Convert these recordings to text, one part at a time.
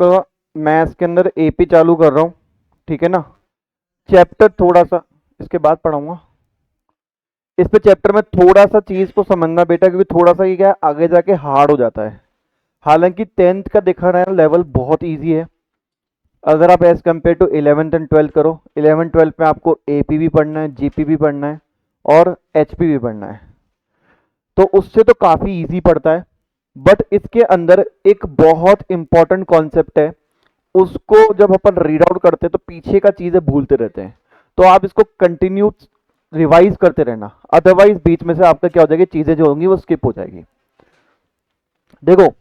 आपका मैथ्स के अंदर एपी चालू कर रहा हूँ, ठीक है ना। चैप्टर थोड़ा सा इसके बाद पढ़ाऊंगा, इस पे चैप्टर में थोड़ा सा चीज को समझना बेटा, क्योंकि थोड़ा सा ये क्या है, आगे जाके हार्ड हो जाता है। हालांकि 10th का दिखा रहा है लेवल बहुत इजी है, अगर आप as compare to 11th and 12th करो। 11th 12th में आपको एपी भी पढ़ना है, जीपी भी पढ़ना है और एचपी भी पढ़ना है, तो उससे तो काफी इजी पड़ता है। बट इसके अंदर एक बहुत इंपॉर्टेंट कॉन्सेप्ट है, उसको जब अपन रीड आउट करते हैं तो पीछे का चीजें भूलते रहते हैं, तो आप इसको कंटिन्यू रिवाइज करते रहना, अदरवाइज बीच में से आपका क्या हो जाएगी, चीजें जो होंगी वो स्किप हो जाएगी। देखो,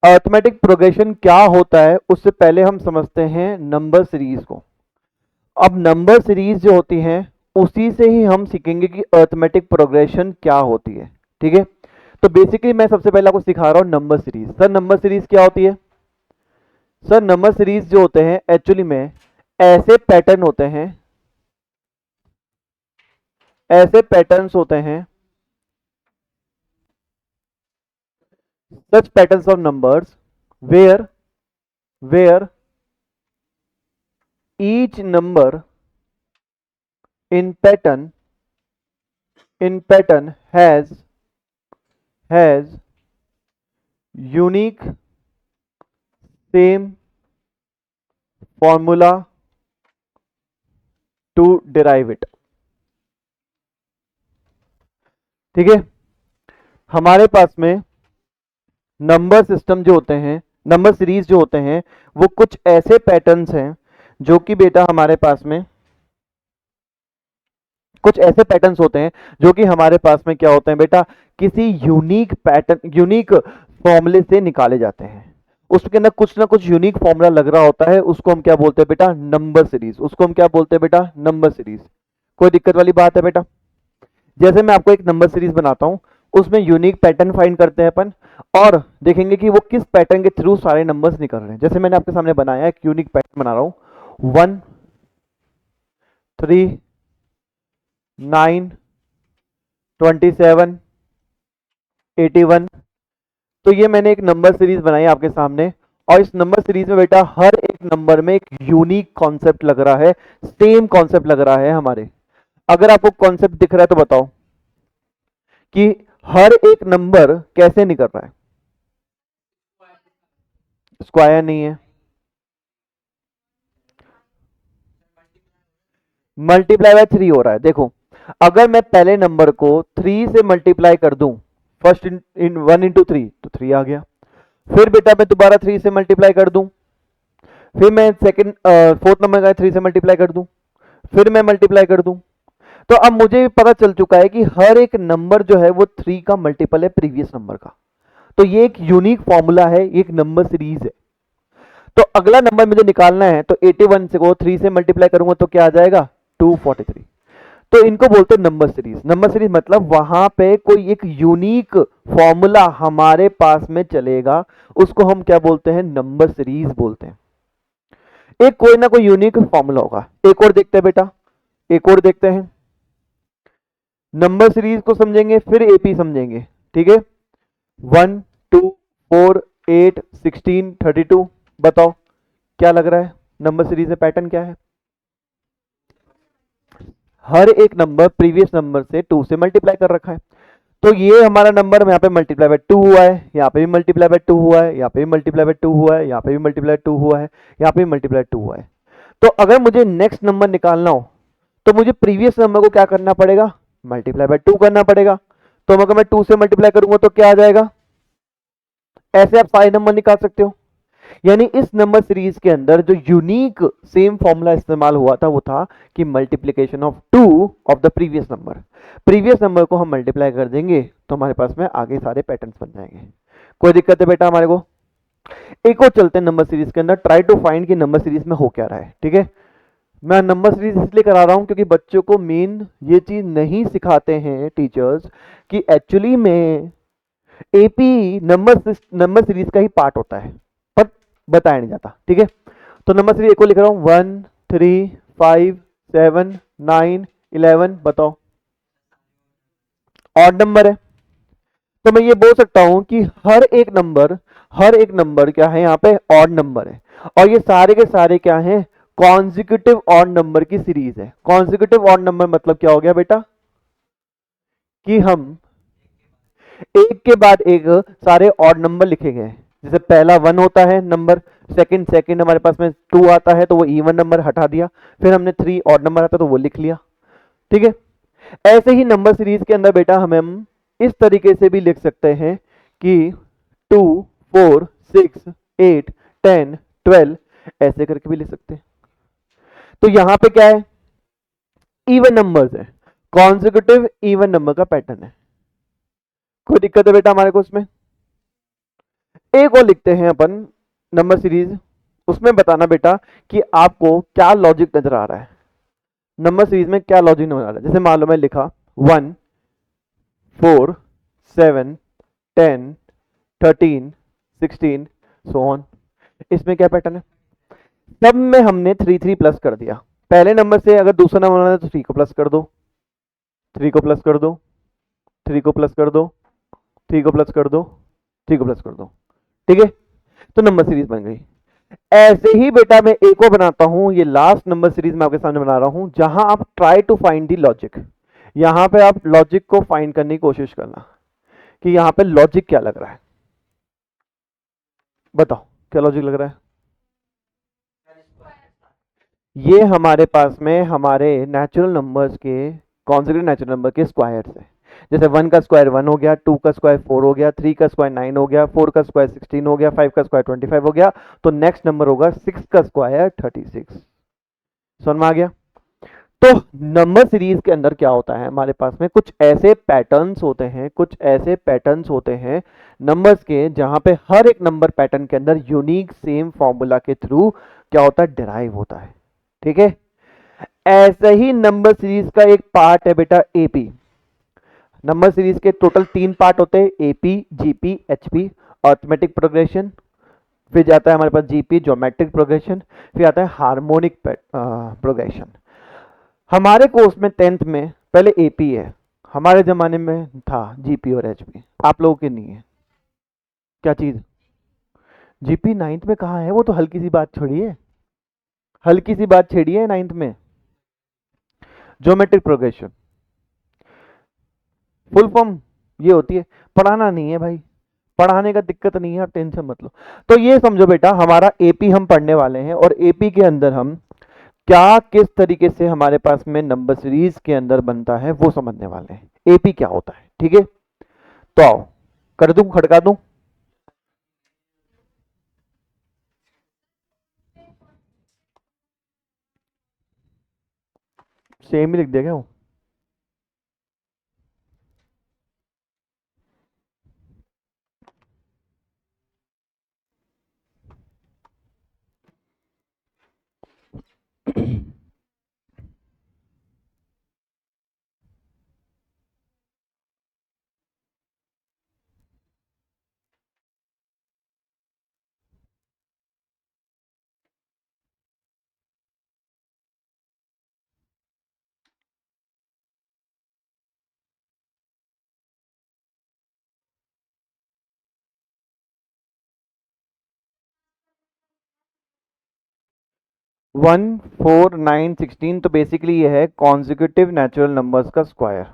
अरिथमेटिक प्रोग्रेशन क्या होता है उससे पहले हम समझते हैं नंबर सीरीज को। अब नंबर सीरीज जो होती हैं उसी से ही हम सीखेंगे कि अरिथमेटिक प्रोग्रेशन क्या होती है, ठीक है। तो बेसिकली मैं सबसे पहले आपको सिखा रहा हूं number series. Sir number series क्या होती है? सर नंबर सीरीज जो होते हैं एक्चुअली में ऐसे पैटर्न होते हैं, ऐसे पैटर्न्स होते हैं, such patterns of numbers where each number in pattern has unique same formula to derive it, ठीक है। हमारे पास में नंबर सिस्टम जो होते हैं, नंबर सीरीज जो होते हैं, वो कुछ ऐसे पैटर्न्स हैं जो कि बेटा हमारे पास में कुछ ऐसे पैटर्न्स होते हैं जो कि हमारे पास में क्या होते हैं बेटा, किसी यूनिक पैटर्न, यूनिक फॉर्मूले से निकाले जाते हैं। उसके अंदर कुछ ना कुछ यूनिक फॉर्मूला लग रहा होता है, उसको हम क्या बोलते हैं बेटा, नंबर सीरीज। उसको हम क्या बोलते हैं बेटा, नंबर सीरीज। कोई दिक्कत वाली बात है बेटा? जैसे मैं आपको एक नंबर सीरीज बनाता हूं, उसमें यूनिक पैटर्न फाइंड करते हैं अपन और देखेंगे कि वो किस पैटर्न के थ्रू सारे नंबर्स निकल रहे हैं। जैसे मैंने आपके सामने बनाया, एक यूनिक पैटर्न बना रहा हूं, 1 3 9 27 81। तो ये मैंने एक नंबर सीरीज बनाई आपके सामने, और इस नंबर सीरीज में बेटा हर एक नंबर में एक यूनिक कॉन्सेप्ट लग रहा है, सेम कॉन्सेप्ट लग रहा है हमारे। अगर आपको कॉन्सेप्ट दिख रहा है तो बताओ कि हर एक नंबर कैसे निकल रहा है? स्क्वायर नहीं है, मल्टीप्लाई बाय 3 हो रहा है। देखो, अगर मैं पहले नंबर को 3 से मल्टीप्लाई कर दूं, फर्स्ट इन 1 इंटू 3 तो 3 आ गया। फिर बेटा मैं दोबारा 3 से मल्टीप्लाई कर दूं, फिर मैं सेकंड फोर्थ नंबर का 3 से मल्टीप्लाई कर दूं, फिर मैं मल्टीप्लाई कर दूं, तो अब मुझे पता चल चुका है कि हर एक नंबर जो है वो 3 का मल्टीपल है प्रीवियस नंबर का। तो ये एक यूनिक फॉर्मूला है, एक नंबर सीरीज है। तो अगला नंबर मुझे निकालना है, तो 81 से को 3 से मल्टीप्लाई करूंगा तो क्या आ जाएगा, 243। तो इनको बोलते हैं नंबर सीरीज। नंबर सीरीज मतलब वहां पे कोई एक यूनिक फॉर्मूला हमारे पास में चलेगा, उसको हम क्या बोलते हैं, नंबर सीरीज बोलते हैं। एक कोई ना कोई यूनिक फॉर्मूला होगा। एक और देखते हैं बेटा, एक और देखते हैं। नंबर सीरीज को समझेंगे फिर एपी समझेंगे, ठीक है। 1 2 4 8 16 32। बताओ क्या लग रहा है, नंबर सीरीज में पैटर्न क्या है? हर एक नंबर प्रीवियस नंबर से 2 से मल्टीप्लाई कर रखा है। तो ये हमारा नंबर यहाँ पे मल्टीप्लाई बाय 2 हुआ है, यहाँ पे भी मल्टीप्लाई बाय 2 हुआ है, यहाँ पे भी मल्टीप्लाई बाय 2 हुआ है, यहाँ पे भी मल्टीप्लाई 2 हुआ है, यहाँ पे भी मल्टीप्लाई 2 हुआ है। तो अगर मुझे नेक्स्ट नंबर निकालना हो तो मुझे प्रीवियस नंबर को क्या करना पड़ेगा, मल्टीप्लाई बाय 2 करना पड़ेगा। तो अगर मैं 2 से मल्टीप्लाई करूंगा तो क्या आ जाएगा, ऐसे आप सारे नंबर निकाल सकते हो। यानी इस नंबर सीरीज के अंदर जो यूनिक सेम फॉर्मूला इस्तेमाल हुआ था वो था कि multiplication of 2 of the previous number. Previous number को हम मल्टीप्लाई कर देंगे तो हमारे पास में आगे सारे पैटर्न्स बन जाएंगे। कोई दिक्कत है बेटा हमारे को? एक और चलते हैं नंबर सीरीज के अंदर, ट्राई टू फाइंड कि नंबर सीरीज में हो क्या रहा है, ठीक है। मैं नंबर सीरीज इसलिए करा रहा हूं क्योंकि बच्चों को मेन ये चीज नहीं सिखाते हैं टीचर्स कि एक्चुअली में एपी नंबर सीरीज का ही पार्ट होता है, पर बताया नहीं जाता, ठीक है। तो नंबर सीरीज को लिख रहा हूं 1 3 5 7 9 11। बताओ, ऑड नंबर है, तो मैं ये बोल सकता हूं कि हर एक नंबर हर एक नंबर क्या है यहाँ पे, ऑड नंबर है, और ये सारे के सारे क्या हैं, कॉन्जिक्यूटिव ऑड नंबर की सीरीज है। कॉन्जिक्यूटिव ऑड नंबर मतलब क्या हो गया बेटा, कि हम एक के बाद एक सारे ऑड नंबर लिखे गए हैं। जैसे पहला 1 होता है नंबर, सेकंड सेकंड हमारे पास में 2 आता है तो वो इवन नंबर हटा दिया, फिर हमने 3 ऑड नंबर आता है तो वो लिख लिया, ठीक है। ऐसे ही नंबर सीरीज के अंदर बेटा हम इस तरीके से भी लिख सकते हैं कि 2 4 6 8 10 12, ऐसे करके भी लिख सकते हैं। तो यहां पे क्या है, इवन नंबर्स है, कॉन्जिक्यूटिव इवन नंबर का पैटर्न है। कोई दिक्कत है बेटा हमारे को उसमें? एक और लिखते हैं अपन नंबर सीरीज, उसमें बताना बेटा कि आपको क्या लॉजिक नजर आ रहा है, नंबर सीरीज में क्या लॉजिक नजर आ रहा है। जैसे मान लो मैं लिखा 1 4 7 10 13 16 सो ऑन, इसमें क्या पैटर्न है, सब में हमने 3 3 प्लस कर दिया। पहले नंबर से अगर दूसरा नंबर बनाना है तो 3 को प्लस कर दो, 3 को प्लस कर दो, 3 को प्लस कर दो, 3 को प्लस कर दो, 3 को प्लस कर दो, ठीक है। तो नंबर सीरीज बन गई। ऐसे ही बेटा मैं एक और बनाता हूं, ये लास्ट नंबर सीरीज मैं आपके सामने बना रहा हूं, जहां आप try to find the logic. यहां पे आप लॉजिक को फाइंड करने की कोशिश करना कि यहां पे लॉजिक क्या लग रहा है, बताओ क्या लॉजिक लग रहा है। ये हमारे पास में हमारे नेचुरल नंबर्स के, कॉन्जिक्यूटिव नेचुरल नंबर के स्क्वायर्स है। जैसे 1 का स्क्वायर 1 हो गया, 2 का स्क्वायर 4 हो गया, 3 का स्क्वायर 9 हो गया, 4 का स्क्वायर 16 हो गया, 5 का स्क्वायर 25 हो गया, तो नेक्स्ट नंबर होगा 6 का स्क्वायर 36। समझ में आ गया? तो नंबर सीरीज के अंदर क्या होता है, हमारे पास में कुछ ऐसे पैटर्न्स होते हैं, कुछ ऐसे पैटर्न्स होते हैं नंबर्स के, जहां पे हर एक नंबर पैटर्न के अंदर यूनिक सेम फॉर्मूला के थ्रू क्या होता है, डिराइव होता है, ठीक है। ऐसे ही नंबर सीरीज का एक पार्ट है बेटा एपी। नंबर सीरीज के टोटल 3 पार्ट होते हैं, AP GP HP. Arithmetic progression, फिर जाता है हमारे पास जीपी ज्योमेट्रिक प्रोग्रेशन, फिर आता है हार्मोनिक प्रोग्रेशन। हमारे कोर्स में 10th में पहले एपी है, हमारे जमाने में था जीपी और एचपी, आप लोगों के नहीं है। क्या चीज, जीपी 9th में कहाँ है, वो तो हल्की सी बात छोड़िए, हल्की सी बात छेड़िए 9th में। ज्योमेट्रिक प्रोग्रेशन फुल फॉर्म ये होती है, पढ़ाना नहीं है भाई, पढ़ाने का दिक्कत नहीं है, आप टेंशन मत लो। तो ये समझो बेटा हमारा एपी हम पढ़ने वाले हैं, और एपी के अंदर हम क्या किस तरीके से हमारे पास में नंबर सीरीज के अंदर बनता है वो समझने वाले हैं, एपी क्या होता है, ठीक है। तो आओ कर दूं, खड़का दूं, सेम ही लिख दिया क्या वो? वन 4 9 16, तो बेसिकली ये है कॉन्जिक्यूटिव नेचुरल नंबर्स का स्क्वायर।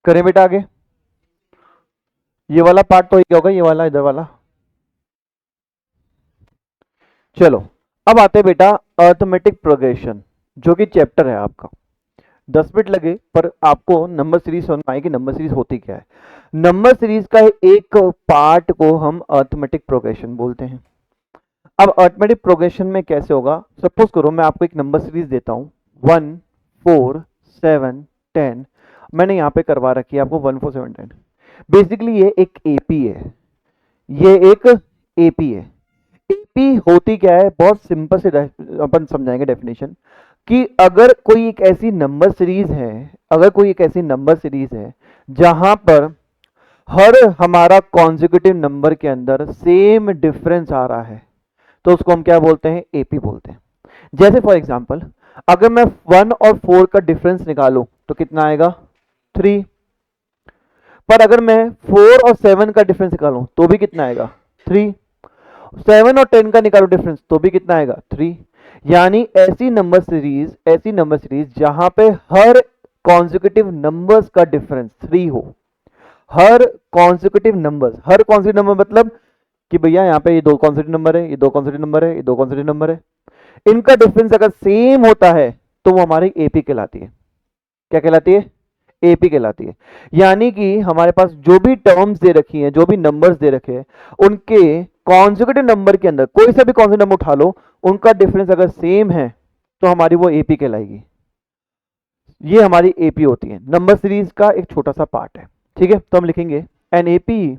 करें बेटा आगे, ये वाला पार्ट तो क्या होगा, ये वाला इधर वाला। चलो अब आते हैं बेटा अर्थमेटिक प्रोग्रेशन, जो कि चैप्टर है आपका। 10 मिनट लगे पर आपको नंबर सीरीज समझ में आएगी, नंबर सीरीज होती क्या है। नंबर सीरीज का एक पार्ट को हम अर्थमेटिक प्रोग्रेशन बोलते हैं। अब अर्थमेटिक प्रोग्रेशन में कैसे होगा, सपोज करो मैं आपको एक नंबर सीरीज देता हूं 1 4 7 10, मैंने यहां पे करवा रखी है आपको 1 4 7 10। बेसिकली ये एक एपी है, ये एक एपी है। एपी होती क्या है, बहुत सिंपल से अपन समझाएंगे डेफिनेशन, कि अगर कोई एक ऐसी नंबर सीरीज है, अगर कोई एक ऐसी नंबर सीरीज है जहां पर हर हमारा कॉन्जिक्यूटिव नंबर के अंदर सेम डिफरेंस आ रहा है तो उसको हम क्या बोलते हैं, एपी बोलते हैं। जैसे फॉर एग्जांपल अगर मैं 1 और 4 का डिफरेंस निकालूं तो कितना आएगा, 3। पर अगर मैं 4 और 7 का डिफरेंस निकालूं तो भी कितना आएगा, 3। 7 और 10 का निकालो डिफरेंस तो भी कितना आएगा, 3। यानी ऐसी नंबर सीरीज जहां पे हर कॉन्जिक्यूटिव नंबर्स का डिफरेंस 3 हो। हर कॉन्जिक्यूटिव नंबर मतलब कि भैया यहाँ पे ये 2 कॉन्जिक्यूटिव नंबर है, ये 2 कॉन्जिक्यूटिव नंबर है, ये 2 कॉन्जिक्यूटिव नंबर है, इनका डिफरेंस अगर सेम होता है तो वो हमारी एपी कहलाती है। क्या कहलाती है, एपी कहलाती है। यानी कि हमारे पास जो भी टर्म्स दे रखी हैं, जो भी नंबर्स दे रखे हैं, उनके कॉन्जुगेटिव नंबर के अंदर कोई सा भी कॉन्जुगेटिव नंबर उठा लो, उनका डिफरेंस अगर सेम है तो हमारी वो एपी कहलाएगी। ये हमारी एपी होती है, नंबर सीरीज का एक छोटा सा पार्ट है। ठीक है, तो हम लिखेंगे an AP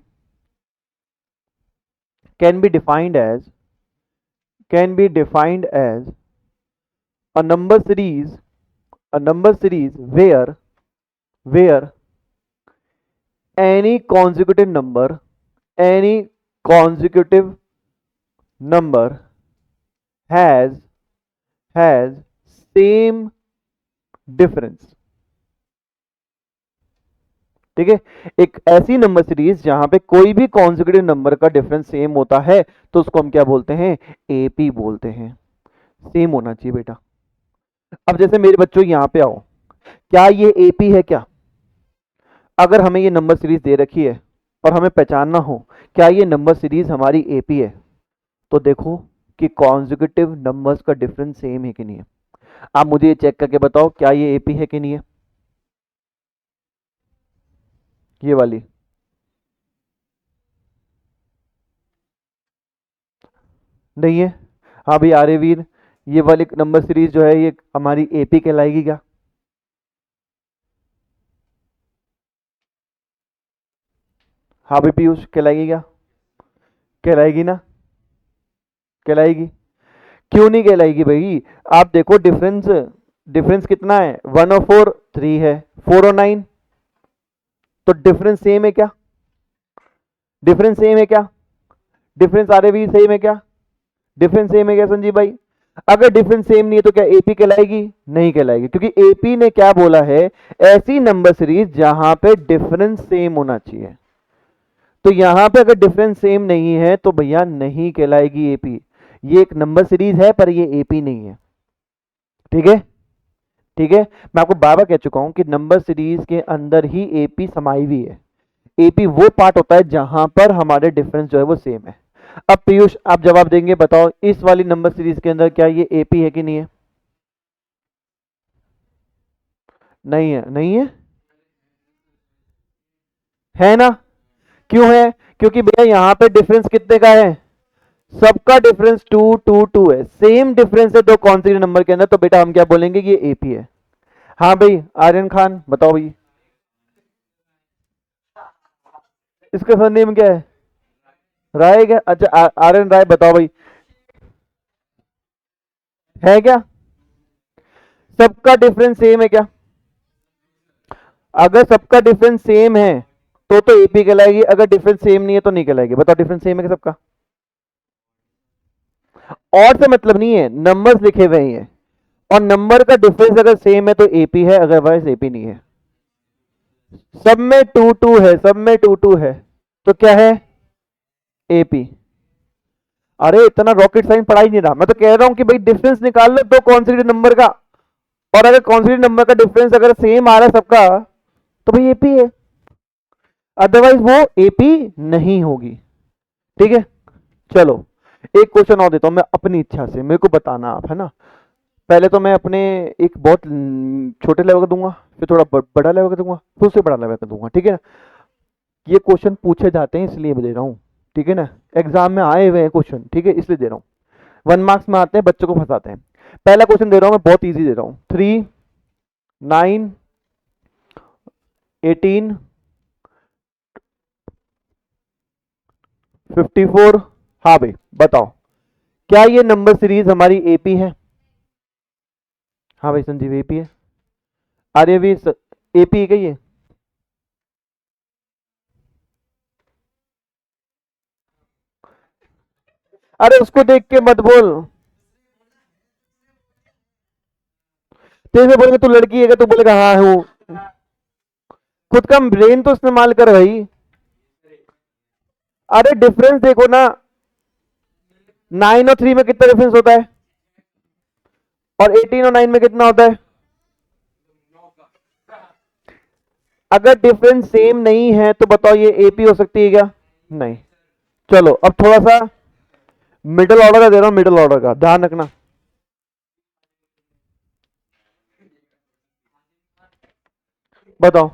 can be defined as a number series where any consecutive number has same difference। ठीक है, एक ऐसी नंबर सीरीज जहां पे कोई भी कॉन्जिक्यूटिव नंबर का डिफरेंस सेम होता है तो उसको हम क्या बोलते हैं, एपी बोलते हैं। सेम होना चाहिए बेटा। अब जैसे मेरे बच्चों यहां पे आओ, क्या ये एपी है क्या? अगर हमें ये नंबर सीरीज दे रखी है और हमें पहचानना हो क्या ये नंबर सीरीज हमारी एपी है, तो देखो कि कॉन्जिक्यूटिव नंबर्स का डिफरेंस सेम है कि नहीं है। आप मुझे ये चेक करके बताओ क्या ये एपी है कि नहीं है, ये वाली। नहीं है। हाँ भाई आर्यवीर, ये वाली नंबर सीरीज जो है ये हमारी एपी कहलाएगी क्या? हाँ भाई पीयूष, कहलाएगी क्या? कहलाएगी ना, कहलाएगी। क्यों नहीं कहलाएगी भाई? आप देखो डिफरेंस, डिफरेंस कितना है, 1 और 4 3 है, 4 और 9, तो डिफरेंस सेम है क्या? डिफरेंस सेम है क्या? डिफरेंस आर्यवीर सेम है क्या? डिफरेंस सेम है क्या संजीव भाई? अगर डिफरेंस सेम नहीं है तो क्या एपी कहलाएगी? नहीं कहलाएगी, क्योंकि एपी ने क्या बोला है, ऐसी नंबर सीरीज जहां पे डिफरेंस सेम होना चाहिए। तो यहां पे अगर डिफरेंस सेम नहीं है तो भैया नहीं कहलाएगी एपी। ये एक नंबर सीरीज है पर ये एपी नहीं है। ठीक है, ठीक है, मैं आपको बार बार कह चुका हूं कि नंबर सीरीज के अंदर ही एपी समाई हुई है। एपी वो पार्ट होता है जहां पर हमारे डिफरेंस जो है वो सेम है। अब पीयूष आप जवाब देंगे, बताओ इस वाली नंबर सीरीज के अंदर क्या ये एपी है कि नहीं है? नहीं है, नहीं है, है ना? क्यों है? क्योंकि भैया यहां पे डिफरेंस कितने का है, सबका डिफरेंस 2 है, सेम डिफरेंस है दो कॉन्स्टिट्यूएंट नंबर के अंदर, तो बेटा हम क्या बोलेंगे कि ये एपी है। हाँ भाई आर्यन खान बताओ भाई, इसका सरनेम क्या है, राय क्या? अच्छा आर्यन राय बताओ भाई, है क्या? सबका डिफरेंस सेम है क्या? अगर सबका डिफरेंस सेम है तो एपी कहलाएगी, अगर डिफरेंस सेम नहीं है तो नहीं कहलाएगी। बताओ डिफरेंस सेम है क्या सबका? और से मतलब नहीं है, नंबर्स लिखे हुए हैं और नंबर का डिफरेंस अगर सेम है तो एपी है, अदरवाइज एपी नहीं है। सब में 2 है, सब में 2 है, तो क्या है, एपी। अरे इतना रॉकेट साइंस पढ़ा ही नहीं रहा, मैं तो कह रहा हूं कि भाई डिफरेंस निकाल लो दो कॉन्स्टिट्यूएंट नंबर का, और अगर कॉन्स्टिट्यूएंट नंबर का डिफरेंस अगर सेम आ रहा है सबका तो भाई एपी है, अदरवाइज वो एपी नहीं होगी। ठीक है, चलो एक क्वेश्चन और देता हूं मैं अपनी इच्छा से, मेरे को बताना आप, है ना। पहले तो मैं अपने एक बहुत छोटे लेवल का दूंगा, फिर थोड़ा बड़ा लेवल का दूंगा, फिर उससे बड़ा लेवल का दूंगा। ठीक है ना, ये क्वेश्चन पूछे जाते हैं इसलिए मैं दे रहा हूँ। ठीक है ना, एग्जाम में आए हुए हैं क्वेश्चन, ठीक है, इसलिए दे रहा हूँ। 1 मार्क्स में आते हैं, बच्चों को फंसाते हैं। पहला क्वेश्चन दे रहा हूं मैं, बहुत इजी दे रहा हूं, 3 9 18 54। हाँ भाई बताओ क्या ये नंबर सीरीज हमारी एपी है? हाँ भाई संजीव एपी है। आर्यवीर एपी है क्या ये? अरे उसको देख के मत बोल, तेरे से बोलेंगे तू लड़की है क्या, तू बोलेगा हाँ हूँ। खुद का ब्रेन तो इस्तेमाल कर भाई। अरे डिफरेंस देखो ना, 9 और 3 में कितना डिफरेंस होता है, और 18 और 9 में कितना होता है। अगर डिफरेंस सेम नहीं है तो बताओ ये एपी हो सकती है क्या, नहीं। चलो अब थोड़ा सा मिडिल ऑर्डर का दे रहा हूं, मिडिल ऑर्डर का ध्यान रखना। बताओ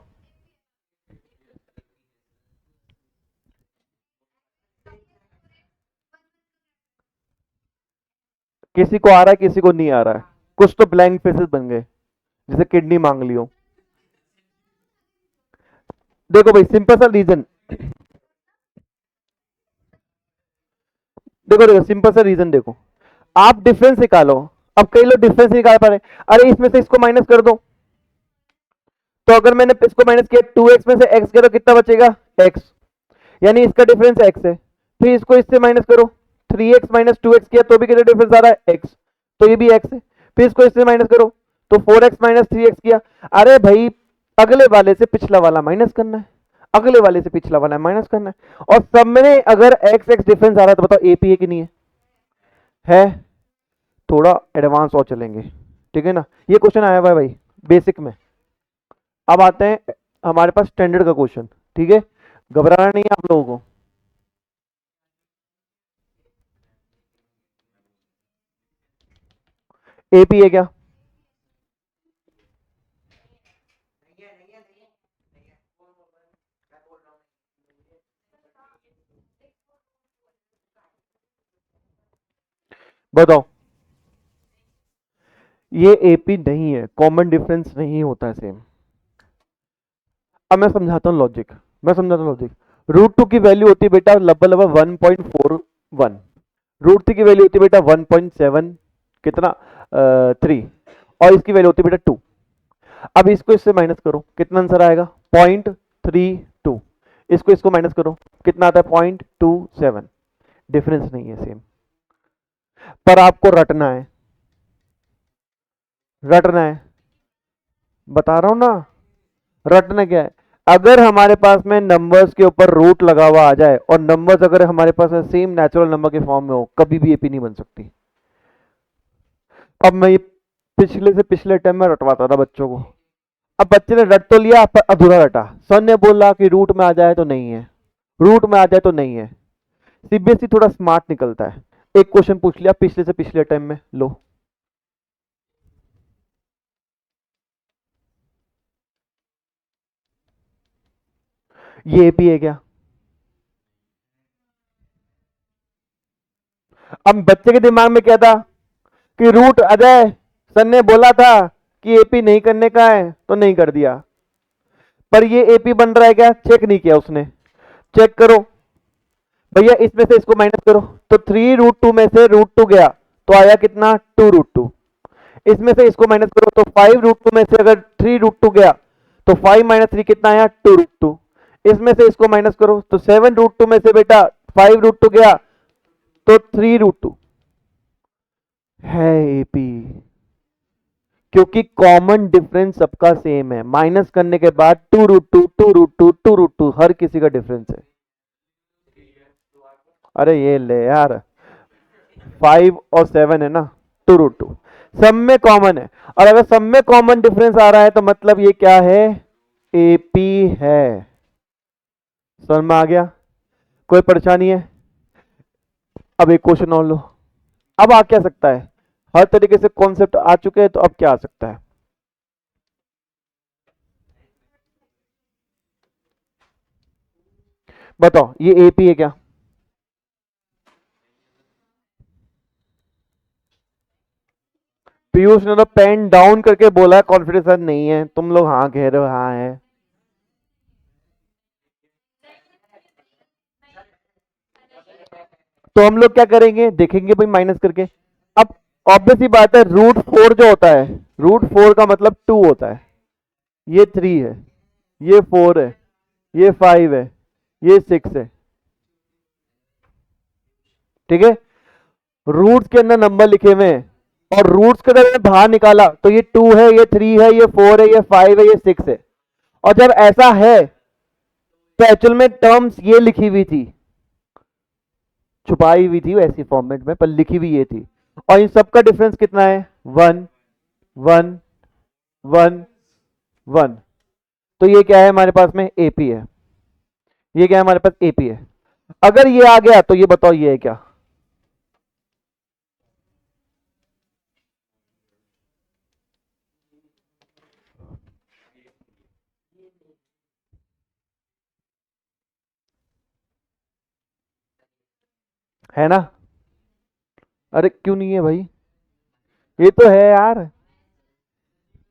किसी को आ रहा है किसी को नहीं आ रहा है, कुछ तो ब्लैंक फेसेस बन गए जैसे किडनी मांग लियो। देखो भाई सिंपल सा रीजन, देखो देखो सिंपल सा रीजन देखो, आप डिफरेंस निकालो। अब कई लोग डिफरेंस निकाल पा रहे, अरे इसमें से इसको माइनस कर दो, तो अगर मैंने इसको माइनस किया 2x में से x करो कितना बचेगा x, यानी इसका डिफरेंस x है। फिर इसको इससे माइनस करो, 3x माइनस 2x किया तो भी कितना डिफरेंस आ रहा है x, तो ये भी x है। फिर इसको इससे माइनस करो तो 4x माइनस 3x किया। अरे भाई अगले वाले से पिछला वाला माइनस करना है, अगले वाले से पिछला वाला माइनस करना है, और सब में अगर x x डिफरेंस आ रहा है तो बताओ एपी है कि नहीं है, है। थोड़ा एडवांस और चलेंगे, ठीक है ना, ये क्वेश्चन आया हुआ है भाई बेसिक में। अब आते हैं हमारे पास स्टैंडर्ड का क्वेश्चन, ठीक है, घबराना नहीं है आप लोगों को। एपी है क्या, बताओ। ये एपी नहीं है, कॉमन डिफरेंस नहीं होता है सेम। अब मैं समझाता हूँ लॉजिक, मैं समझाता हूँ लॉजिक। रूट टू की वैल्यू होती है बेटा लगभग लगभग 1.41, रूट थ्री की वैल्यू होती है बेटा 1.7 कितना 3, और इसकी वैल्यू होती है बेटा 2। अब इसको इससे माइनस करो कितना आंसर आएगा 0.32, इसको इसको माइनस करो कितना आता है 0.27। डिफरेंस नहीं है सेम, पर आपको रटना है, रटना है, बता रहा हूं ना। रटना क्या है, अगर हमारे पास में नंबर्स के ऊपर रूट लगा हुआ आ जाए और नंबर्स अगर हमारे पास सेम नेचुरल नंबर के फॉर्म में हो, कभी भी एपी नहीं बन सकती। अब मैं ये पिछले से पिछले टाइम में रटवाता था बच्चों को, अब बच्चे ने रट तो लिया पर अधूरा रटा। सर ने बोला कि रूट में आ जाए तो नहीं है, रूट में आ जाए तो नहीं है। सीबीएसई थोड़ा स्मार्ट निकलता है, एक क्वेश्चन पूछ लिया पिछले से पिछले टाइम में, लो। ये एपी है क्या, अब बच्चे के दिमाग में क्या था कि रूट आ जाए, सर ने बोला था कि एपी नहीं करने का है तो नहीं कर दिया, पर ये एपी बन रहा है क्या, चेक नहीं किया उसने। चेक करो भैया, इसमें से इसको माइनस करो, तो 3√2 में से √2 गया तो आया कितना 2√2। इसमें से इसको माइनस करो तो 5√2 में से अगर 3√2 गया तो 5 माइनस 3 कितना आया 2√2। इसमें से इसको माइनस करो तो 7√2 में से बेटा 5√2 गया तो 3√2 है एपी, क्योंकि कॉमन डिफरेंस सबका सेम है। माइनस करने के बाद 2√2 2√2 2√2 हर किसी का डिफरेंस है। अरे ये ले यार, 5 और 7 है ना, 2√2 सब में कॉमन है, और अगर सब में कॉमन डिफरेंस आ रहा है तो मतलब ये क्या है, एपी है। समझ में आ गया, कोई परेशानी है। अब एक क्वेश्चन और लो, अब आ क्या सकता है, हर तरीके से कॉन्सेप्ट आ चुके हैं तो अब क्या आ सकता है। बताओ ये एपी है क्या, पीयूष ने तो पेन डाउन करके बोला कॉन्फिडेंस नहीं है, तुम लोग हाँ कह रहे हो, हाँ है। तो हम लोग क्या करेंगे देखेंगे भाई माइनस करके। अब ऑब्वियस ही बात है, √4 जो होता है, √4 का मतलब 2 होता है, ये 3 है, ये 4 है, ये 5 है, ये 6 है, ठीक है। रूट्स के अंदर नंबर लिखे हुए हैं और रूट्स के अंदर बाहर निकाला तो ये 2 है, ये 3 है, ये 4 है, ये 5 है, ये 6 है। और जब ऐसा है तो एक्चुअल में टर्म्स ये लिखी हुई थी, छुपाई हुई थी ऐसी फॉर्मेट में, पर लिखी हुई ये थी। और इन सब का डिफरेंस कितना है? 1 1 1 1। तो ये क्या है हमारे पास में? एपी है। ये क्या है हमारे पास? एपी है। अगर ये आ गया तो ये बताओ ये है क्या? है ना? अरे क्यों नहीं है भाई? ये तो है यार,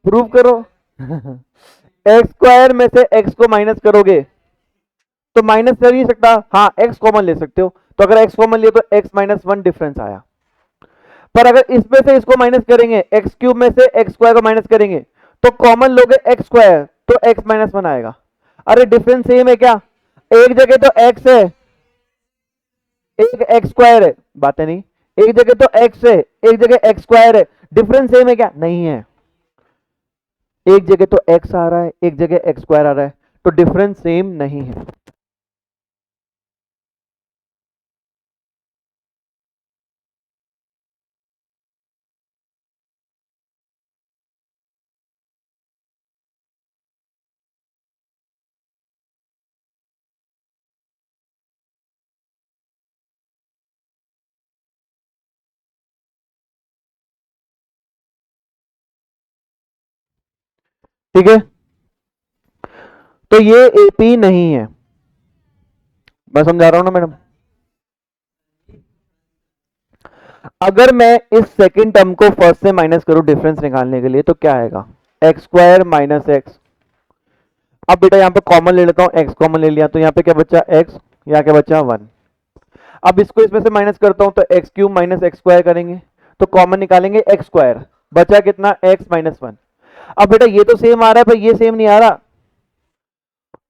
प्रूव करो। एक्स स्क्वायर में से एक्स को माइनस करोगे तो माइनस कर नहीं सकता, हाँ एक्स कॉमन ले सकते हो। तो अगर एक्स कॉमन लिया तो एक्स माइनस 1 डिफरेंस आया। पर अगर इसमें से इसको माइनस करेंगे, एक्स क्यूब में से एक्स स्क्वायर को माइनस करेंगे तो कॉमन लोगे एक्स स्क्वायर तो एक्स माइनस 1 आएगा। अरे डिफरेंस सेम है क्या? एक जगह तो एक्स है, एक एक्स स्क्वायर है, बात है नहीं। एक जगह तो एक्स है, एक जगह एक्स स्क्वायर है, डिफरेंस सेम है क्या? नहीं है। एक जगह तो एक्स आ रहा है, एक जगह एक्स स्क्वायर आ रहा है, तो डिफरेंस सेम नहीं है। ठीक है, तो ये एपी नहीं है। मैं समझा रहा हूं ना मैडम? अगर मैं इस सेकंड टर्म को फर्स्ट से माइनस करूं डिफरेंस निकालने के लिए तो क्या आएगा? X square minus x. अब बेटा यहां पे कॉमन ले लेता हूं, एक्स कॉमन ले लिया तो यहां पे क्या बचा? एक्स। यहां क्या बचा? 1। अब इसको इसमें से माइनस करता हूं तो x cube minus x square करेंगे तो कॉमन निकालेंगे एक्स स्क्वायर, बचा कितना? X minus 1। अब बेटा ये तो सेम आ रहा है पर ये सेम नहीं आ रहा,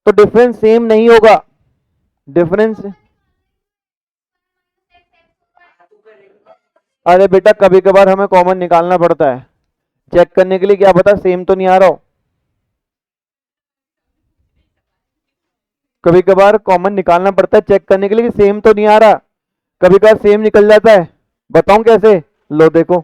तो डिफरेंस सेम नहीं होगा। डिफरेंस, अरे बेटा कभी कभार हमें कॉमन निकालना पड़ता है चेक करने के लिए, क्या पता सेम तो नहीं आ रहा हो। कभी कभार कॉमन निकालना पड़ता है चेक करने के लिए कि सेम तो नहीं आ रहा। कभी कभार सेम निकल जाता है, बताऊं कैसे? लो देखो,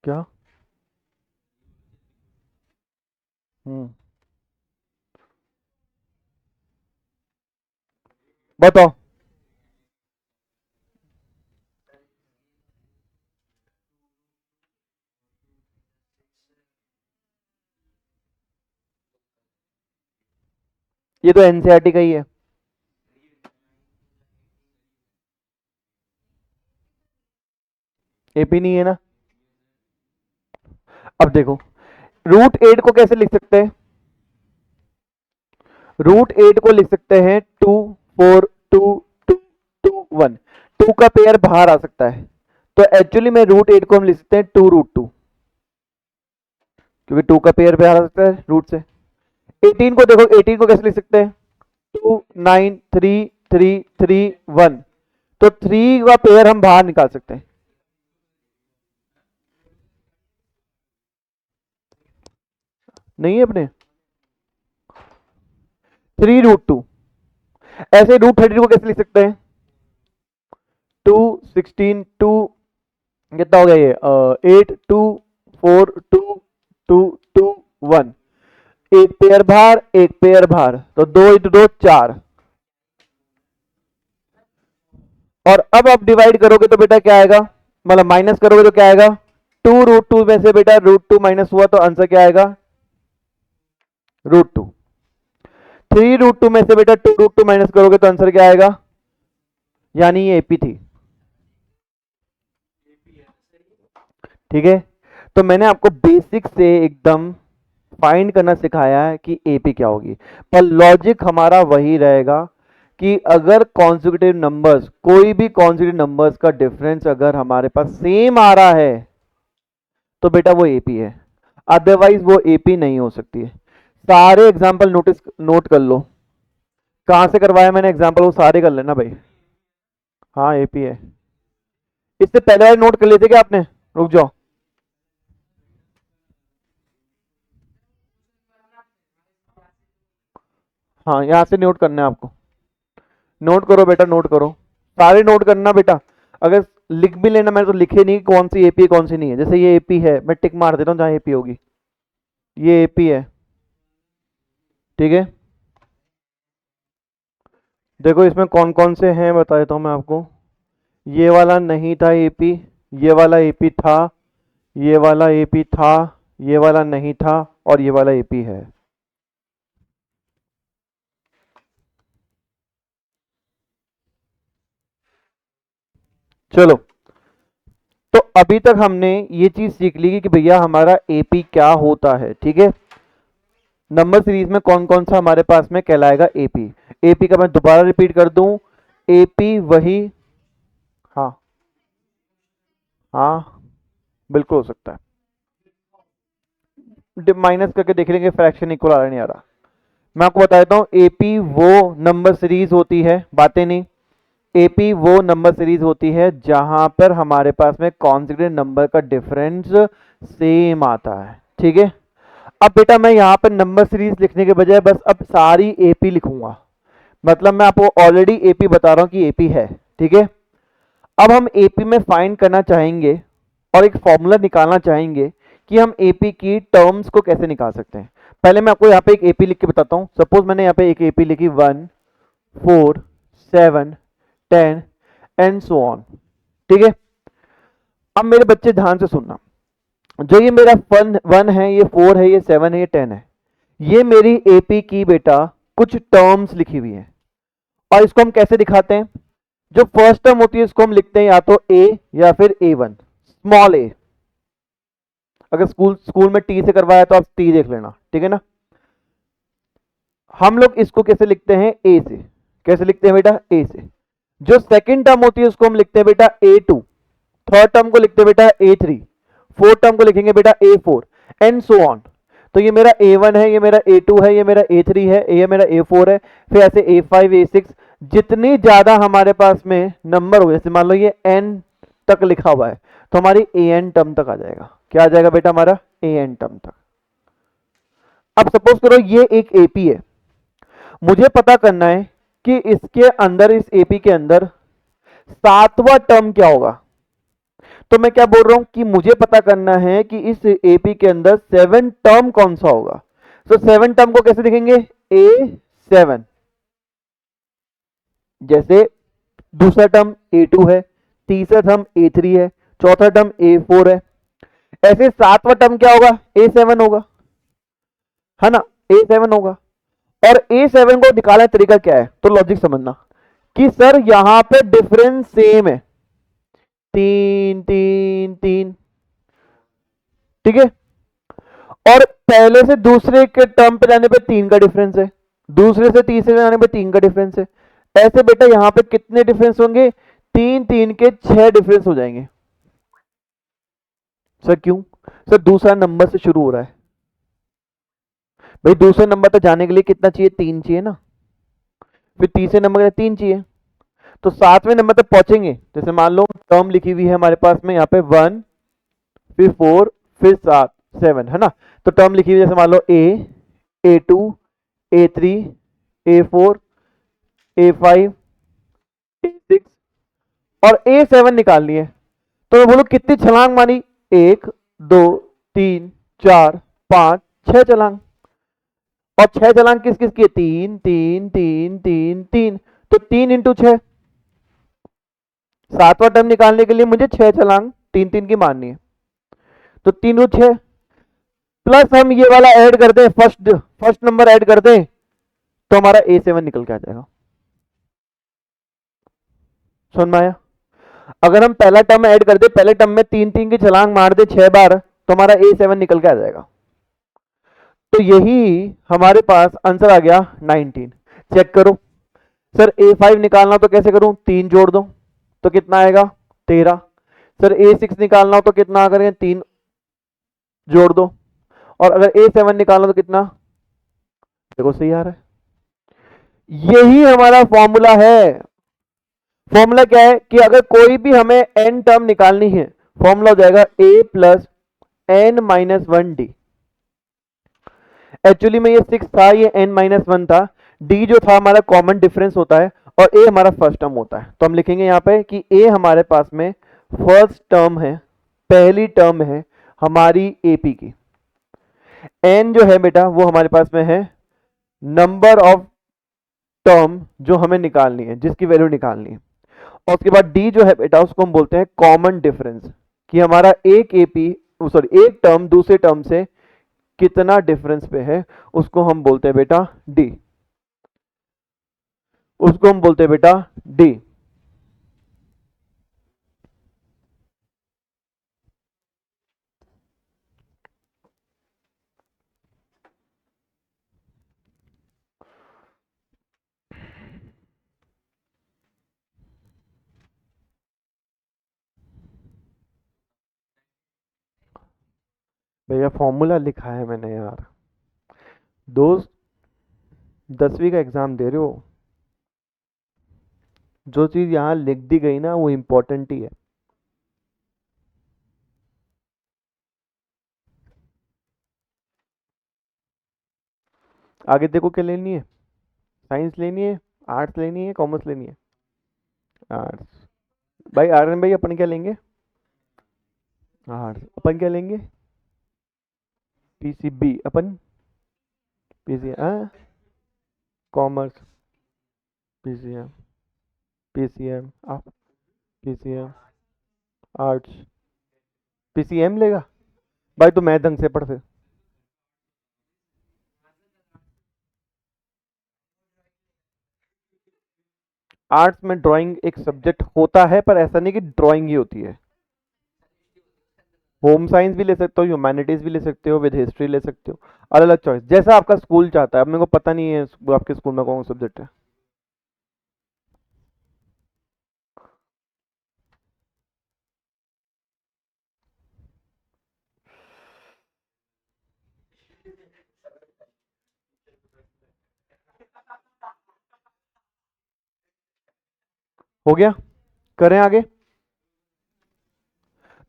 क्या? बताओ। ये तो एनसीईआरटी का ही है। एपी नहीं है ना? अब देखो, √8 को कैसे लिख सकते हैं? √8 को लिख सकते हैं 2 4 2 2 2 1। 2 का पेयर बाहर आ सकता है तो एक्चुअली में √8 को हम लिख सकते हैं 2√2, क्योंकि 2 का पेयर बाहर आ सकता है रूट से। 18 को देखो, 18 को कैसे लिख सकते हैं? 2 9 3 3 3 1। तो 3 का पेयर हम बाहर निकाल सकते हैं। नहीं है अपने 3√2। ऐसे √32 को कैसे लिख सकते हैं? 2 16 2, कितना हो गया ये? 8 2 4 2 2 2 1। एक पेयर बाहर, एक पेयर बाहर, तो 2 × 2 4। और अब आप डिवाइड करोगे तो बेटा क्या आएगा? मतलब माइनस करोगे तो क्या आएगा? 2√2 में से बेटा √2 माइनस हुआ तो आंसर क्या आएगा? √2। 3√2 में से बेटा 2√2 माइनस करोगे तो आंसर क्या आएगा? यानी ये एपी थी। ठीक है, तो मैंने आपको बेसिक से एकदम फाइंड करना सिखाया है कि एपी क्या होगी, पर लॉजिक हमारा वही रहेगा कि अगर कॉन्सेक्यूटिव नंबर्स, कोई भी कॉन्सेक्यूटिव नंबर्स का डिफरेंस अगर हमारे पास सेम आ रहा है तो बेटा वो एपी है, अदरवाइज वो एपी नहीं हो सकती है। सारे एग्जाम्पल नोट कर लो, कहां से करवाया मैंने एग्जाम्पल वो सारे कर लेना भाई। हाँ एपी है। इससे पहले वाले नोट कर लेते क्या आपने? रुक जाओ, हाँ यहां से नोट करना है आपको। नोट करो बेटा, नोट करो, सारे नोट करना बेटा। अगर लिख भी लेना, मैंने तो लिखे नहीं कौन सी एपी है कौन सी नहीं है। जैसे ये एपी है, मैं टिक मार देता हूँ जहां एपी होगी। ये एपी है, ठीक है। देखो इसमें कौन कौन से हैं बता देता हूँ मैं आपको। ये वाला नहीं था एपी, ये वाला एपी था, ये वाला एपी था, ये वाला नहीं था, और ये वाला एपी है। चलो, तो अभी तक हमने ये चीज सीख ली कि भैया हमारा एपी क्या होता है, ठीक है। नंबर सीरीज में कौन कौन सा हमारे पास में कहलाएगा एपी। एपी का मैं दोबारा रिपीट कर दूं, एपी वही, हाँ हाँ बिल्कुल हो सकता है, माइनस करके देख लेंगे फ्रैक्शन इक्वल आ रहा नहीं आ रहा। मैं आपको बता देता हूं, एपी वो नंबर सीरीज होती है, बातें नहीं, एपी वो नंबर सीरीज होती है जहां पर हमारे पास में कॉन्सेक्यूटिव नंबर का डिफरेंस सेम आता है, ठीक है। अब बेटा मैं यहां पर नंबर सीरीज लिखने के बजाय बस अब सारी एपी लिखूंगा, मतलब मैं आपको ऑलरेडी एपी बता रहा हूं कि एपी है, ठीक है। अब हम एपी में फाइंड करना चाहेंगे और एक फॉर्मूला निकालना चाहेंगे कि हम एपी की टर्म्स को कैसे निकाल सकते हैं। पहले मैं आपको यहाँ पे एक एपी लिख के बताता हूँ। सपोज मैंने यहाँ पे एक एपी लिखी 1, 4, 7, 10 एंड सो ऑन, ठीक है। अब मेरे बच्चे ध्यान से सुनना, जो ये मेरा 1 है, ये 4 है, ये 7 है, ये 10 है, ये मेरी एपी की बेटा कुछ टर्म्स लिखी हुई है। और इसको हम कैसे दिखाते हैं? जो फर्स्ट टर्म होती है इसको हम लिखते हैं या तो ए या फिर A1, स्मॉल ए। अगर स्कूल स्कूल में टी से करवाया तो आप टी देख लेना, ठीक है ना। हम लोग इसको कैसे लिखते हैं? ए से। कैसे लिखते हैं बेटा? ए से। जो सेकंड टर्म होती है उसको हम लिखते हैं बेटा A2, थर्ड टर्म को लिखते हैं बेटा A3, फोर्थ टर्म को लिखेंगे बेटा A4 एंड सो ऑन। तो ये मेरा A1 है, ये मेरा A2 है, ये मेरा A3 है, ये मेरा A4 है, फिर ऐसे A5, A6, जितनी ज्यादा हमारे पास में नंबर हो, जैसे मान लो ये n तक लिखा हुआ है तो हमारी AN टर्म तक आ जाएगा। क्या आ जाएगा बेटा? हमारा AN टर्म तक। अब सपोज करो ये एक एपी है, मुझे पता करना है कि इसके अंदर, इस एपी के अंदर सातवां टर्म क्या होगा। तो मैं क्या बोल रहा हूं कि मुझे पता करना है कि इस एपी के अंदर 7 टर्म कौन सा होगा। तो 7 टर्म को कैसे लिखेंगे? A7। जैसे दूसरा टर्म A2 है, तीसरा टर्म A3 है, चौथा टर्म A4 है, ऐसे सातवां टर्म क्या होगा? A7 होगा, है ना, A7 होगा। और A7 को निकालने का तरीका क्या है? तो लॉजिक समझना कि सर यहां पे डिफरेंस सेम है, 3 3 3, ठीक है। और पहले से दूसरे के टर्म पे जाने पे 3 का डिफरेंस है, दूसरे से तीसरे जाने पे 3 का डिफरेंस है। ऐसे बेटा यहां पे कितने डिफरेंस होंगे? 3 3 के 6 डिफरेंस हो जाएंगे। सर क्यों? सर दूसरा नंबर से शुरू हो रहा है भाई, दूसरे नंबर तक जाने के लिए कितना चाहिए? 3 चाहिए ना। फिर तीसरे नंबर के 3 चाहिए, तो सातवें नंबर तक पहुंचेंगे। जैसे मान लो टर्म लिखी हुई है हमारे पास में यहाँ पे 1, फिर 4, फिर 7 है ना। तो टर्म लिखी हुई जैसे मान लो A2, A3, A4, A5, A6 और A7 निकालनी है। तो मैं बोलूं कितनी छलांग मारी? 1 2 3 4 5 6 छलांग। और 6 छलांग किस किस की है? 3 3 3 3 3। तो 3 इंटू 6, सातवां टर्म निकालने के लिए मुझे 6 छलांग 3 3 की मारनी है। तो 3 6 प्लस हम ये वाला ऐड कर दें, फर्स्ट नंबर ऐड कर दें, तो हमारा A7 निकल के आ जाएगा। समझ में आया? अगर हम पहला टर्म ऐड कर दे, पहले टर्म में 3 3 की छलांग मार दे 6 बार, तो हमारा A7 निकल के आ जाएगा। तो यही हमारे पास आंसर आ गया 19। चेक करो सर, A5 निकालना तो कैसे करूं? 3 जोड़ दो तो कितना आएगा? 13। सर A6 निकालना हो तो कितना करें? 3 जोड़ दो। और अगर A7 निकालना तो कितना? देखो सही आ रहा है, यही हमारा फॉर्मूला है। फॉर्मूला क्या है कि अगर कोई भी हमें n टर्म निकालनी है, फॉर्मूला हो जाएगा a plus n minus one D. Actually में ये 6 था, ये n माइनस वन था, d जो था हमारा कॉमन डिफरेंस होता है और a हमारा फर्स्ट टर्म होता है। तो हम लिखेंगे यहाँ पे कि a हमारे पास में फर्स्ट टर्म है, पहली टर्म है हमारी AP की। n जो है बेटा वो हमारे पास में है नंबर ऑफ टर्म जो हमें निकालनी है, जिसकी वैल्यू निकालनी है। और उसके बाद d जो है बेटा उसको हम बोलते हैं कॉमन डिफरेंस, कि हमारा एक एक टर्म दूसरे टर्म से कितना डिफरेंस पे है, उसको हम बोलते हैं बेटा d, उसको हम बोलते हैं बेटा d। भैया फॉर्मूला लिखा है मैंने यार, दोस्त 10वीं का एग्जाम दे रहे हो, जो चीज यहां लिख दी गई ना वो इंपॉर्टेंट ही है। आगे देखो क्या लेनी है, साइंस लेनी है, आर्ट्स लेनी है, कॉमर्स लेनी है? आर्ट्स। भाई आर्यन भाई अपन क्या लेंगे? आर्ट्स। अपन क्या लेंगे? PCB। अपन पीसी कॉमर्स, PCM, PCM आप, PCM आर्ट्स, PCM लेगा? भाई तो मैं ढंग से पढ़ फिर। आर्ट्स में ड्राइंग एक सब्जेक्ट होता है, पर ऐसा नहीं कि ड्राइंग ही होती है। होम साइंस भी ले सकते हो, ह्यूमैनिटीज भी ले सकते हो, विद हिस्ट्री ले सकते हो, अलग अलग चॉइस, जैसा आपका स्कूल चाहता है। अब मेरे को पता नहीं है आपके स्कूल में कौन सा सब्जेक्ट है। हो गया, करें आगे।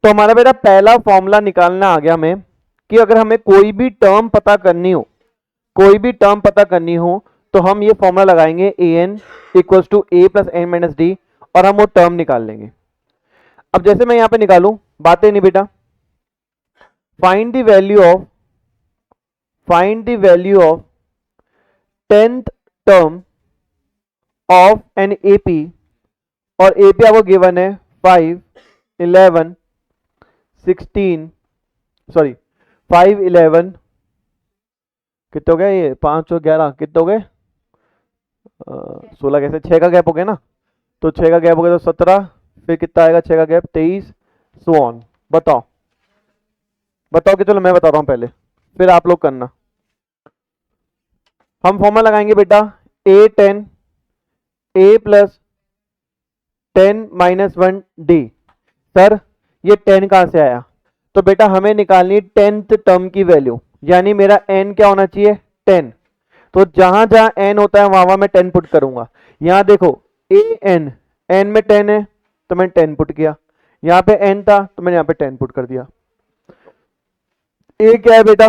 तो हमारा बेटा पहला फॉर्मूला निकालना आ गया हमें, कि अगर हमें कोई भी टर्म पता करनी हो, कोई भी टर्म पता करनी हो, तो हम ये फॉर्मूला लगाएंगे an equal to a plus N minus d, और हम वो टर्म निकाल लेंगे। अब जैसे मैं यहां पे निकालूं, बातें नहीं बेटा, find the value of, find the value of 10th term of an AP, और AP आपको गिवन है 5, 11, 16, सॉरी 5, 11, कितने हो गए ये, 5 और 11 कितने हो गए, 16 कैसे, 6 का गैप हो गया ना, तो 6 का गैप हो गया तो 17, फिर कितना आएगा 6 का गैप, 23, सो ऑन। बताओ बताओ कि, चलो मैं बता रहा हूं पहले, फिर आप लोग करना। हम फॉर्मूला लगाएंगे बेटा A10 A plus 10 minus one D. Sir ये 10 कहां से आया? तो बेटा हमें निकालनी 10th टर्म की वैल्यू, यानी मेरा n क्या होना चाहिए, 10। तो जहां जहां n होता है वहां वहां मैं 10 पुट करूंगा। यहां देखो an, n में 10 है तो मैंने 10 पुट किया, यहां पे n था तो मैंने यहां पे 10 पुट कर दिया। a क्या है बेटा,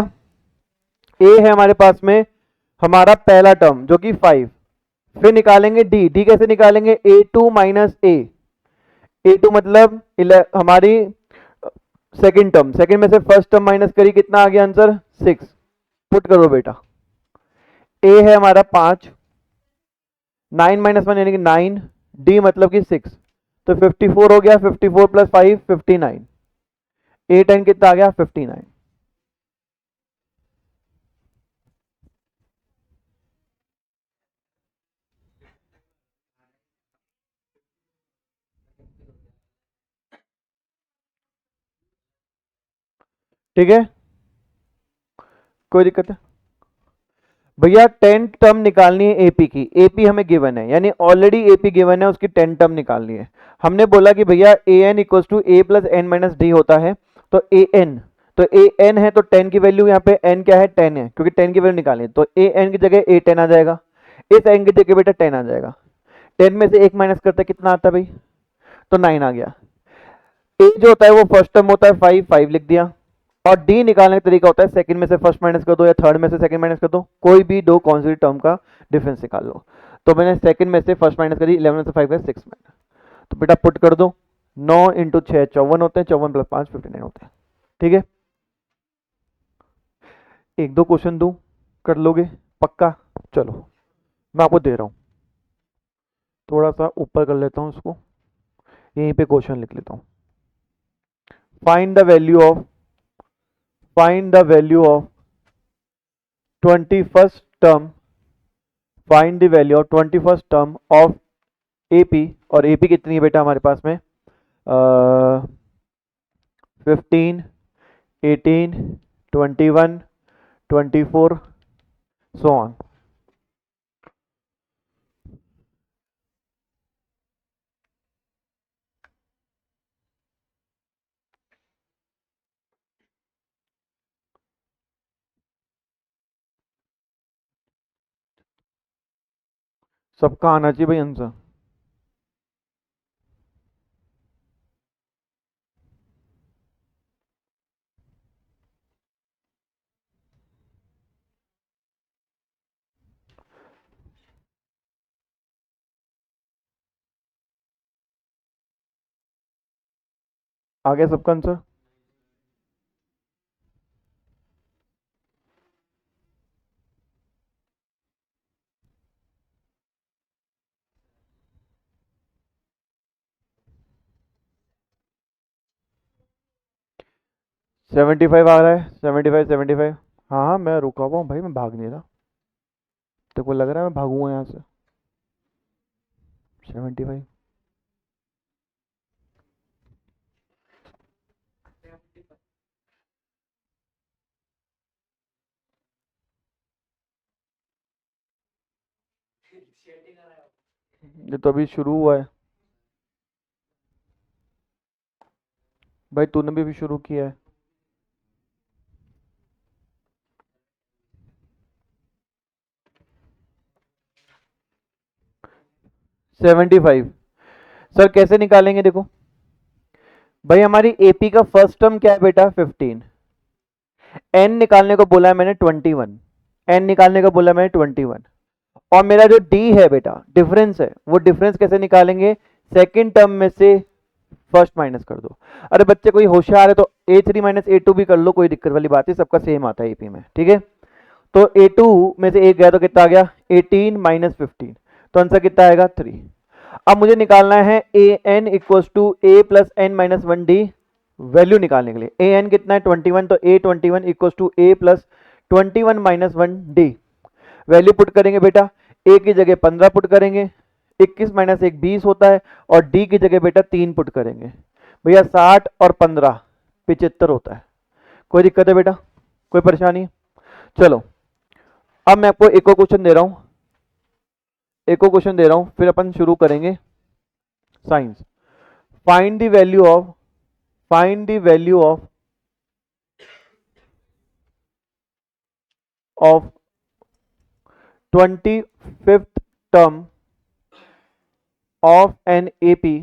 a है हमारे पास में हमारा पहला टर्म जो कि 5, फिर निकालेंगे d कैसे निकालेंगे, a2 माइनस a2 मतलब हमारी सेकंड टर्म, सेकंड में से फर्स्ट टर्म माइनस करी, कितना आ गया आंसर, 6। पुट करो बेटा, a है हमारा 5, 9 माइनस 1 यानी कि 9, d मतलब कि 6, तो 54 हो गया, 54 प्लस 5 59, A10 कितना आ गया, 59। ठीक है, कोई दिक्कत है भैया? 10 टर्म निकालनी है AP की, AP हमें गिवन है, यानी ऑलरेडी AP गिवन है, उसकी 10 टर्म निकालनी है। हमने बोला कि भैया an equal to a plus N minus d होता है, तो an तो ए एन है तो 10 की वैल्यू यहाँ पे एन क्या है 10 है, क्योंकि 10 की वैल्यू निकालें तो ए एन की जगह ए 10 आ जाएगा, इस एन की जगह बेटा 10 आ जाएगा। 10 में से एक माइनस करते कितना आता है भाई, तो 9 आ गया। ए जो होता है वो फर्स्ट टर्म होता है 5, 5 लिख दिया। और डी निकालने का तरीका होता है सेकंड में से फर्स्ट माइनस कर दो या थर्ड में से सेकंड माइनस कर दो, कोई भी दो कॉन्स्टिट्यूटिव टर्म का डिफरेंस निकाल लो। तो मैंने सेकंड में से फर्स्ट माइनस करी, 11 में से 5 गए 6 में, तो बेटा पुट कर दो। 9 इंटू 6 54 होते हैं, 54 प्लस 5 59 होते हैं। ठीक है, एक दो क्वेश्चन दूं, कर लोगे पक्का? चलो मैं आपको दे रहा हूं, थोड़ा सा ऊपर कर लेता हूं इसको, यहीं पे क्वेश्चन लिख लेता हूं। Find the value of find the value of 21st term find the value of 21st term of AP. और एपी कितनी है बेटा हमारे पास में, 15 18 21 24 सो ऑन। सबका आना चाहिए भाई आंसर। आ गया सबका आंसर? 75 आ रहा है, 75 75। हाँ हाँ मैं रुका हुआ हूँ भाई, मैं भाग नहीं रहा, तेरे को लग रहा है मैं भागूंगा यहाँ से? 75। ये तो अभी शुरू हुआ है भाई, तूने भी शुरू किया है। 75 सर कैसे निकालेंगे, देखो भाई हमारी एपी का फर्स्ट टर्म क्या है बेटा 15, एन निकालने को बोला है मैंने 21, एन निकालने को बोला मैंने 21, और मेरा जो डी है बेटा डिफरेंस है, वो डिफरेंस कैसे निकालेंगे, सेकंड टर्म में से फर्स्ट माइनस कर दो। अरे बच्चे कोई होशियार है तो A3 माइनस A2 भी कर लो, कोई दिक्कत वाली बात है, सबका सेम आता है एपी में। ठीक है, तो A2 में से एक गया तो कितना आ गया 18 माइनस 15, तो आंसर कितना आएगा 3। अब मुझे निकालना है A N equal to A plus N minus 1 D, value निकालने के लिए ए एन कितना है 21, तो A 21 equal to A plus 21 minus 1 D. Value put करेंगे बेटा, ए की जगह 15 पुट करेंगे, 21 माइनस 1 20 होता है, और डी की जगह बेटा 3 पुट करेंगे। भैया 60 और 15 75 होता है। कोई दिक्कत है बेटा, कोई परेशानी? चलो अब मैं आपको एक और क्वेश्चन दे रहा हूं, एक और क्वेश्चन दे रहा हूं, फिर अपन शुरू करेंगे science. Find the value of find the value of 25th term of an AP,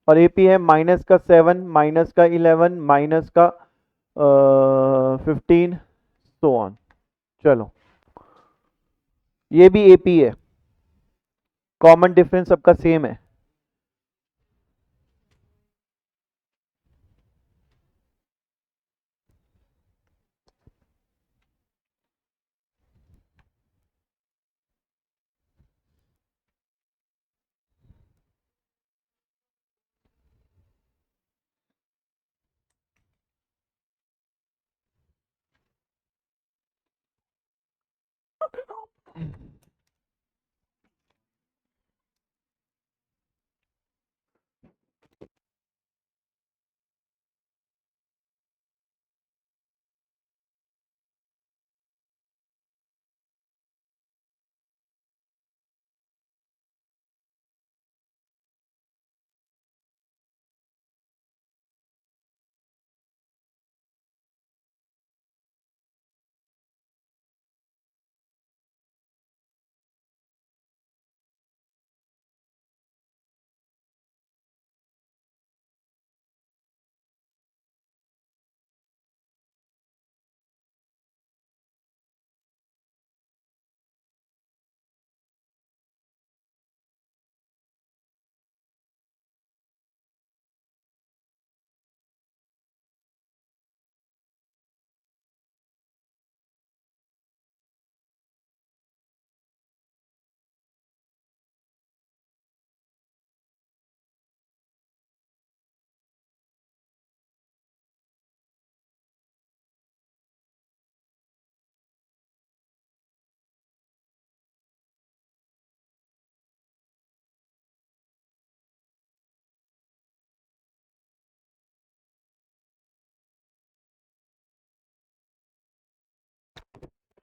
और एपी है माइनस का 7 माइनस का 11 माइनस का 15 सो ऑन। चलो ये भी एपी है, कॉमन डिफरेंस सबका सेम है।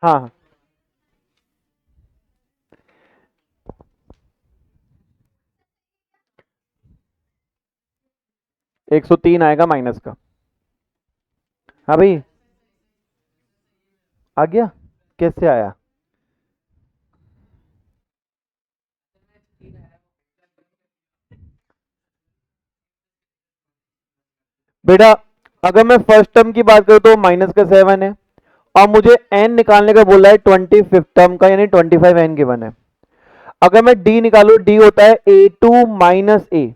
हाँ 103 आएगा माइनस का। हाँ भाई आ गया, कैसे आया? बेटा अगर मैं फर्स्ट टर्म की बात करूं तो माइनस का 7 है, और मुझे एन निकालने का बोला है 25 टर्म का, यानी 25 एन गिवन है। अगर मैं डी निकालू, डी होता है A2 माइनस ए।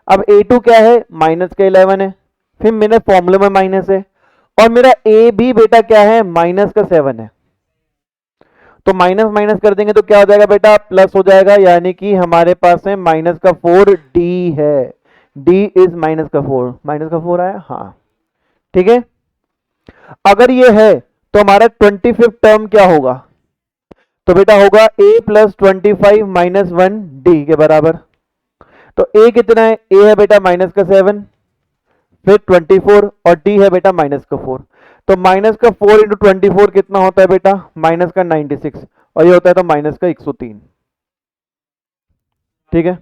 अब A2 क्या है? माइनस का 11 है, फिर मेरे फॉर्मूले में माइनस है, और मेरा ए भी बेटा क्या है? माइनस का 7 है। तो माइनस माइनस कर देंगे तो क्या हो जाएगा बेटा? प्लस हो जाएगा, यानी कि हमारे पास है माइनस का 4, डी है। डी इज माइनस का 4, माइनस का 4 आया, हाँ ठीक है। अगर ये है तो हमारा 25 टर्म क्या होगा? तो बेटा होगा a प्लस 25 माइनस 1 डी के बराबर। तो a कितना है? a है बेटा माइनस का 7, फिर 24, और d है बेटा माइनस का 4। तो माइनस का 4 इंटू 24 कितना होता है बेटा? माइनस का 96, और ये होता है तो माइनस का 103। ठीक है,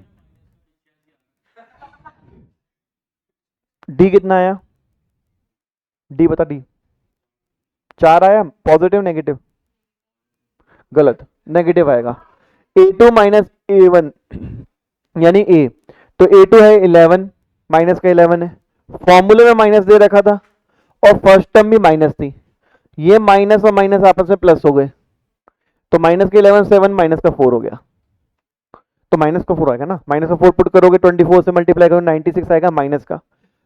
d कितना आया? d बता, d 4 आया। Positive negative? गलत, नेगेटिव आएगा। a2 माइनस a1 यानी a, तो a2 है 11, माइनस का 11 है, फॉर्मूले में माइनस दे रखा था, और फर्स्ट टर्म भी माइनस थी, ये माइनस और माइनस आपस में प्लस हो गए, तो माइनस का 11 7, माइनस का 4 हो गया, तो माइनस का 4 आएगा ना। माइनस का 4 पुट करोगे 24 से मल्टीप्लाई करोगे 96 आएगा माइनस का।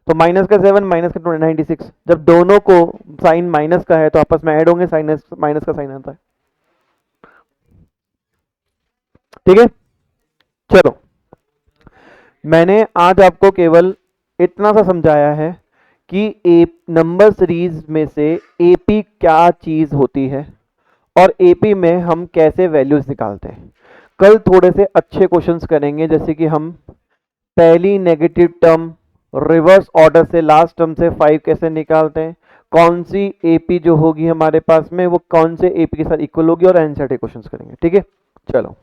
तो माइनस का 7 माइनस का 96, जब दोनों को साइन माइनस का है तो आपस में ऐड होंगे, साइन माइनस का साइन आता है। ठीक है, चलो मैंने आज आपको केवल इतना सा समझाया है कि ए नंबर सीरीज में से एपी क्या चीज होती है, और एपी में हम कैसे वैल्यूज निकालते हैं। कल थोड़े से अच्छे क्वेश्चंस करेंगे, जैसे कि हम पहली नेगेटिव टर्म रिवर्स ऑर्डर से लास्ट टर्म से 5 कैसे निकालते हैं, कौन सी एपी जो होगी हमारे पास में वो कौन से एपी के साथ इक्वल होगी, और एनसीईआरटी क्वेश्चंस करेंगे। ठीक है, चलो।